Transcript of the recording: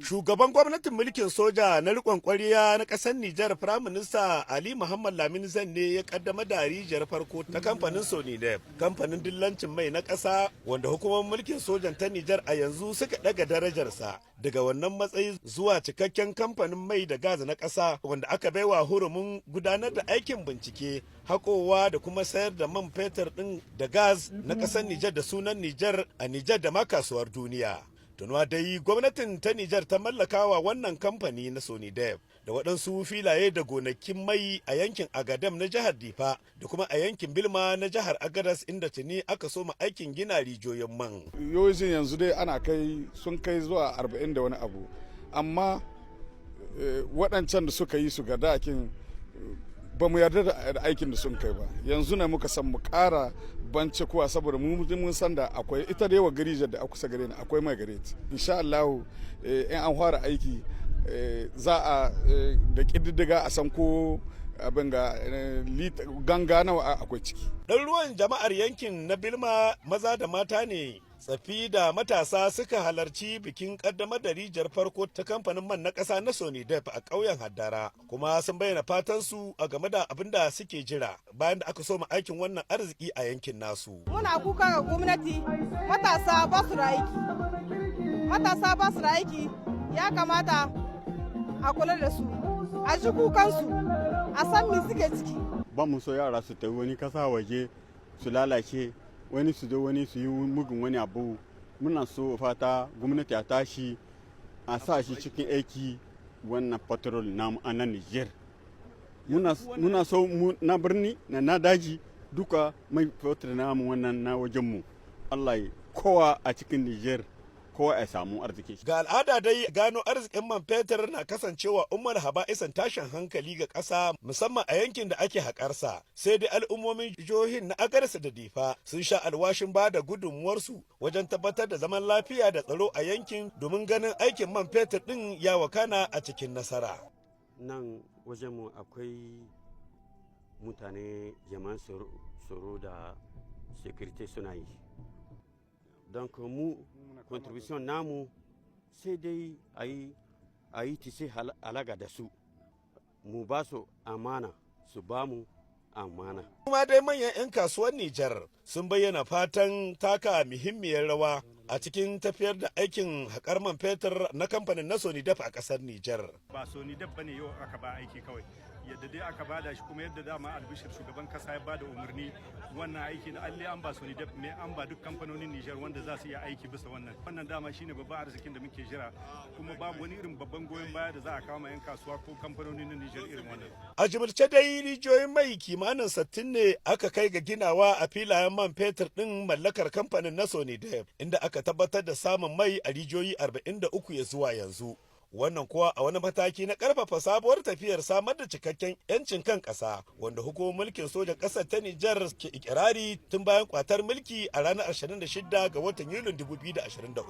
Shugaban gwamnatin mulkin soja na riƙon ƙwarya na ƙasar Nijar Firaminista Ali Muhammad Lamin Zan ne ya kaddamar da rijiyar farko ta kamfanin Sonidep, kamfanin dillancin mai na ƙasa wanda hukumar mulkin sojan ta Nijar a yanzu suka ɗaga darajarsa daga wannan matsayi zuwa cikakken kamfanin mai da gas na ƙasa wanda aka baiwa hurumin gudanar da aikin bincike, haƙowa da kuma sayar da man fetur ɗin da gas na ƙasar Nijar da sunan Nijar a Nijar da ma kasuwar duniya. Tunuwa dai gwamnatin ta Nijar ta mallakawa wannan kamfani na Sonidep da waɗansu filaye da gonakin mai a yankin Agadem na jihar Difa da kuma a yankin Bilma na jihar Agadas inda tuni aka soma aikin gina rijiyoyin man. Yoyin yanzu dai ana sun kai zuwa 40 da wani abu, amma waɗancan da suka yi su ga dakin ba mu yarda da aikin da sun kai ba. Yanzu ne muka san mu ƙara bance kuwa saboda mun san da akwai ita da yawa gari da kusa gare ni akwai mai gare ta. Insha Allah in an fara aiki za a da ƙididdiga a san ko abin ga ganga nawa akwai ciki. Ɗan ruwan jama'ar yankin na Bilma maza da mata ne tsafi da matasa suka halarci bikin kaddamar da rijiyar farko ta kamfanin man na ƙasa na Sonidep a ƙauyen Haddara, kuma sun bayyana fatan su a game da abin da suke jira bayan da aka soma aikin wannan arziki a yankin nasu. Muna kuka ga gwamnati, matasa ba su da aiki. Matasa ba su da aiki, ya kamata a kula da su, a ji kukansu, a san me suke ciki. Ba mu so yara su tafi wani kasa waje su lalace, wani su zo wani su yi mugun wani abu. Muna so fata gwamnati a tashi a sa shi cikin aiki wannan patrol namu a nan Niger. Muna so na birni na daji duka mai patrol namu wannan na wajenmu. Allah ya kowa a cikin Niger kowa ya samu arziki. Ga al'ada dai gano arzikin man fetur na kasancewa ummar haba'isan tashin hankali ga ƙasa musamman a yankin da ake haƙarsa. Sai dai al'ummomin jihohin na Agadez da Difa sun sha alwashin ba da gudunmuwarsu wajen tabbatar da zaman lafiya da tsaro a yankin domin ganin aikin man fetur ɗin ya wakana a cikin nasara. Nan wajenmu akwai mutane jama'an tsaro da security suna yi. Don mu contribution namu sai dai a yi tise alaga da su, mu ba su amana su ba mu amana. Kuma dai manyan 'yan kasuwar Nijar sun bayyana fatan taka muhimmiyar rawa a cikin tafiyar da aikin haƙar man fetur na kamfanin na Sonidep a ƙasar Nijar. Ba Sonidep bane yau aka ba aiki kawai, yadda dai aka bada shi kuma yadda dama albishir shugaban kasa ya bada umarni wannan aiki na alli an ba Sonidep ne an ba duk kamfanonin Nijar wanda za su iya aiki bisa wannan dama shine babban arzikin da muke jira, kuma babu wani irin babban goyon baya da za a kawo ma 'yan kasuwa ko kamfanonin Nijar irin wannan. A jimilce dai rijiyoyin mai kimanin 60 ne aka kai ga ginawa a filayen man fetur ɗin mallakar kamfanin na Sonidep, inda aka tabbatar da samun mai a rijiyoyi 43 ya zuwa yanzu. Wannan kuwa a wani mataki na karfafa sabuwar tafiyar samar da cikakken 'yancin kan ƙasa wanda hukumar mulkin sojan ƙasar ta Nijar ke ikirari tun bayan kwatar mulki a ranar 26 ga watan Yulin 2023.